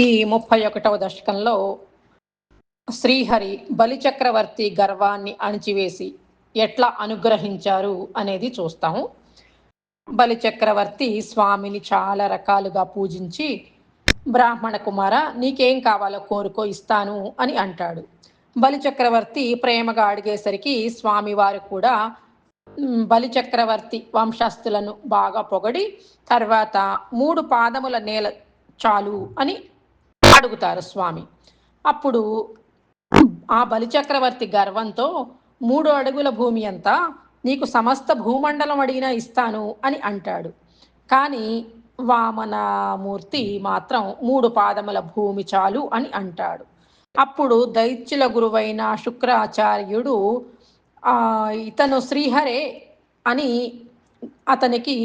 ఈ 31వ దశకంలో శ్రీహరి బలిచక్రవర్తి గర్వాన్ని అణిచివేసి ఎట్లా అనుగ్రహించారు అనేది చూస్తాము. బలిచక్రవర్తి స్వామిని చాలా రకాలుగా పూజించి, బ్రాహ్మణ కుమార నీకేం కావాలో కోరుకో ఇస్తాను అని అంటాడు. బలిచక్రవర్తి ప్రేమగా అడిగేసరికి స్వామివారు కూడా బలిచక్రవర్తి వంశస్థులను బాగా పొగడి, తర్వాత 3 పాదముల నేల చాలు అని అడుగుతారు స్వామి. అప్పుడు ఆ బలిచక్రవర్తి గర్వంతో 3 అడుగుల భూమి అంతా నీకు సమస్త భూమండలం అడిగినా ఇస్తాను అని అంటాడు. కానీ వామనమూర్తి మాత్రం 3 పాదముల భూమి చాలు అని అంటాడు. అప్పుడు దైత్యుల గురువైన శుక్రాచార్యుడు ఇతను శ్రీహరే అని అతనికి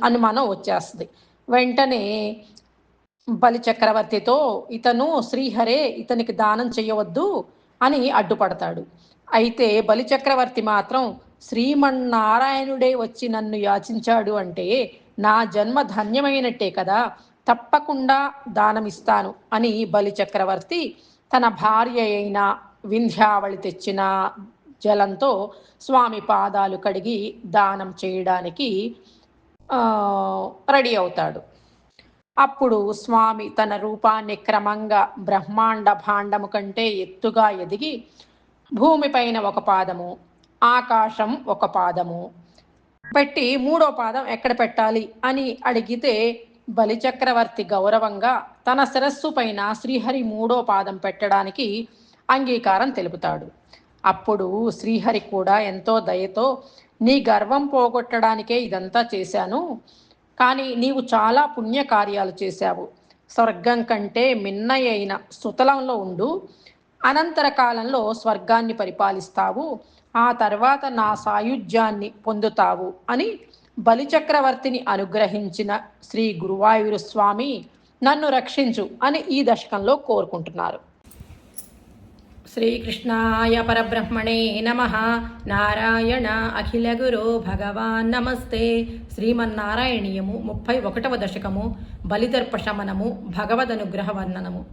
అనుమానం వచ్చేస్తుంది. వెంటనే బలిచక్రవర్తితో ఇతను శ్రీహరే, ఇతనికి దానం చేయవద్దు అని అడ్డుపడతాడు. అయితే బలిచక్రవర్తి మాత్రం శ్రీమన్నారాయణుడే వచ్చి నన్ను యాచించాడు అంటే నా జన్మ ధన్యమైనట్టే కదా, తప్పకుండా దానమిస్తాను అని బలిచక్రవర్తి తన భార్య అయిన వింధ్యావళి తెచ్చిన జలంతో స్వామి పాదాలు కడిగి దానం చేయడానికి రెడీ అవుతాడు. అప్పుడు స్వామి తన రూపాన్ని క్రమంగా బ్రహ్మాండ భాండము కంటే ఎత్తుగా ఎదిగి భూమిపైన 1 పాదము, ఆకాశం 1 పాదము పెట్టి 3వ పాదం ఎక్కడ పెట్టాలి అని అడిగితే బలిచక్రవర్తి గౌరవంగా తన శిరస్సు పైన శ్రీహరి 3వ పాదం పెట్టడానికి అంగీకారం తెలుపుతాడు. అప్పుడు శ్రీహరి కూడా ఎంతో దయతో నీ గర్వం పోగొట్టడానికే ఇదంతా చేశాను, కానీ నీవు చాలా పుణ్యకార్యాలు చేశావు. స్వర్గం కంటే మిన్నయైన సుతలంలో ఉండు, అనంతర కాలంలో స్వర్గాన్ని పరిపాలిస్తావు, ఆ తర్వాత నా సాయుధ్యాన్ని పొందుతావు అని బలిచక్రవర్తిని అనుగ్రహించిన శ్రీ గురువాయూరు స్వామి నన్ను రక్షించు అని ఈ దశకంలో కోరుకుంటున్నారు. శ్రీకృష్ణాయ పరబ్రహ్మణే నమః. నారాయణ అఖిల గురో భగవాన్ నమస్తే. శ్రీమన్నారాయణీయము 31వ దశకము బలిదర్పశమనము భగవదనుగ్రహ వర్ణనము.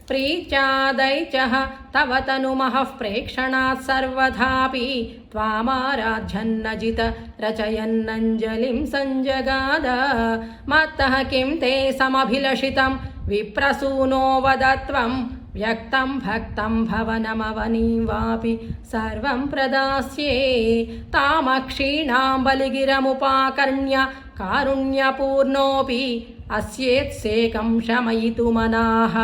ప్రీత్యాదైత్యః తవ తనుమః ప్రేక్షణాత్ సర్వధాపి త్వామారాధ్యన్నజిత రచయన్నంజలిం సంజగాద మత్తః కిం తే సమభిలషితం విప్రసూనో వదత్వం వ్యక్తం భక్తం భవనమవనీం వాపి సర్వం ప్రదాస్యే తామక్షీణాం బలిగిరముపాకర్ణ్య కారుణ్యపూర్ణోపి అస్యేత్సేకం శమయితుమనాః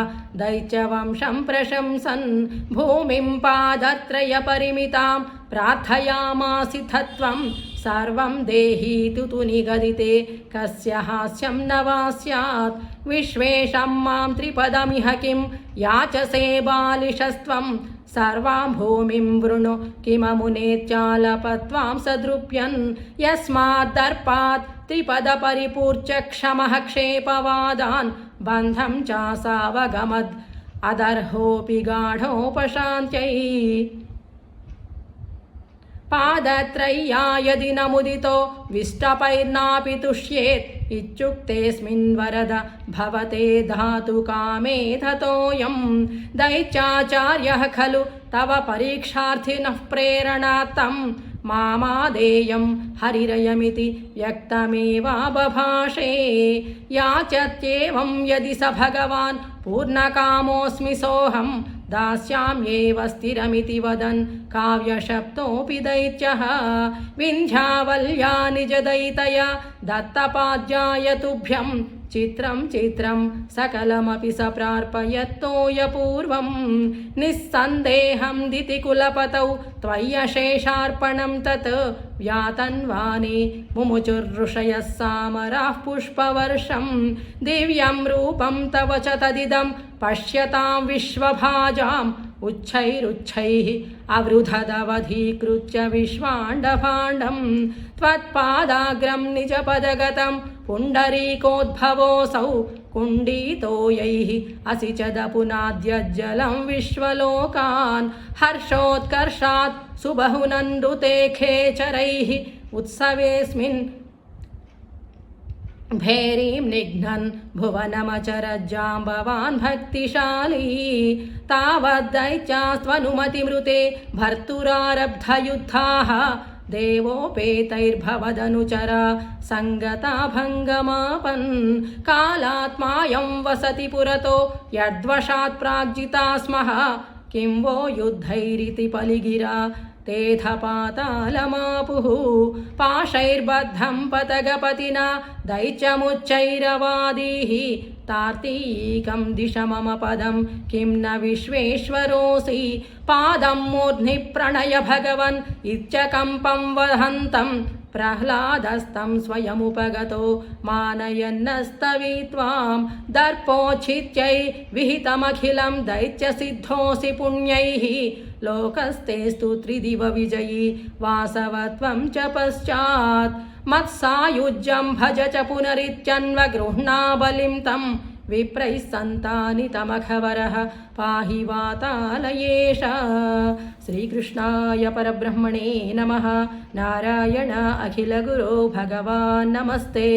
దైత్యవంశం ప్రశంసన్ భూమిం పాదత్రయ పరిమితాం ప్రార్థయామాసి తత్వం సర్వం దేహీతు నిగదితే కస్య హాస్యం న వా స్యాత్ విశ్వేషం మాం త్రిపదమిహ కిం యాచసే బాలిషస్త్వం సర్వాం భూమిం వృణు కిమమునేత్యాలపత్వాం సదృప్యన్ యస్మాద్దర్పాత్ త్రిపద పరిపూర్చ క్షమః క్షేపవాదాన్ బంధం చాసావగమద్ అదర్హోపి గాఢోపశాంత్యై పాదత్రయ్యా యది నముదితో విష్టపైర్నాపి తుష్యేత్ ఇత్యుక్తేస్మిన్ వరద భవతే ధాతు కామే తతోయం దైత్యాచార్యః ఖలు తవ పరీక్షార్థినః ప్రేరణార్థం మామాదేయం హరిరయమితి వ్యక్తమేవాబభాషే యాచత్యేవం యది స భగవాన్ పూర్ణకామోస్మి సోహం దాస్యామ్యేవ స్థిరమితి వదన్ కావ్యశప్తోపి దైత్యః వింధ్యావల్యా నిజదైతయా దత్తపాద్యాయ తుభ్యం చిత్రం చిత్రం సకలమపి స ప్రార్పయత్తోయ పూర్వం నిస్సందేహం దితికులపతౌ త్వయ్యశేషార్పణం తత్ వ్యాతన్వానే ముముచుర్ఋషయः సామరాః పుష్పవర్షం దివ్యం రూపం తవ చ తదిదం పశ్యతాం విశ్వభాజాం ఉచ్చైరుచ్చైః అవృధదవధీకృత్య విశ్వాండభాండం త్వత్పాదాగ్రం నిజపదగతం పుండరీకోద్భవోऽసౌ కుండీతోయైః అసి చ దపునాద్యజ్జలం విశ్వలోకాన్ హర్షోత్కర్షాత్ సుబహునందుతే ఖేచరైః ఉత్సవేస్మిన్ भैरीं निघ्नन् भुवनमचरज्जाम्बवान् भक्तिशाली तावद्दैत्यास्त्वनुमतिमृते भर्तुरारब्धयुद्धाः देवोपेतैर्भवदनुचरा सङ्गता भङ्गमापन् कालात्मायं वसति पुरतो यद्वशात् प्राग्जिता स्मः किं वो युद्धैरिति पलिगिरा तेऽथ पातालमापुः पाशैर्बद्धं पतगपतिना दैत्यमुच्चैरवादीः तार्तीकं दिश मम पदं किं न विश्वेश्वरोऽसि पादं मूर्ध्नि प्रणय भगवन् इत्यकम्पं वहन्तं प्रह्लादस्तं स्वयमुपगतो मानयन्नस्तवित्वां दर्पोच्छित्यै विहितमखिलं दैत्यसिद्धोऽसि पुण्यैः लोकस्तेस्तु त्रिदिव विजयी वासवत्वं च पश्चात् मत्सायुज्यं भज च पुनरित्यन्वगृह्णा बलिं तं विप्रैः सन्तानितमखवरः पाहि वातालयेश। श्रीकृष्णाय परब्रह्मणे नमः। नारायण अखिलगुरो भगवान् नमस्ते।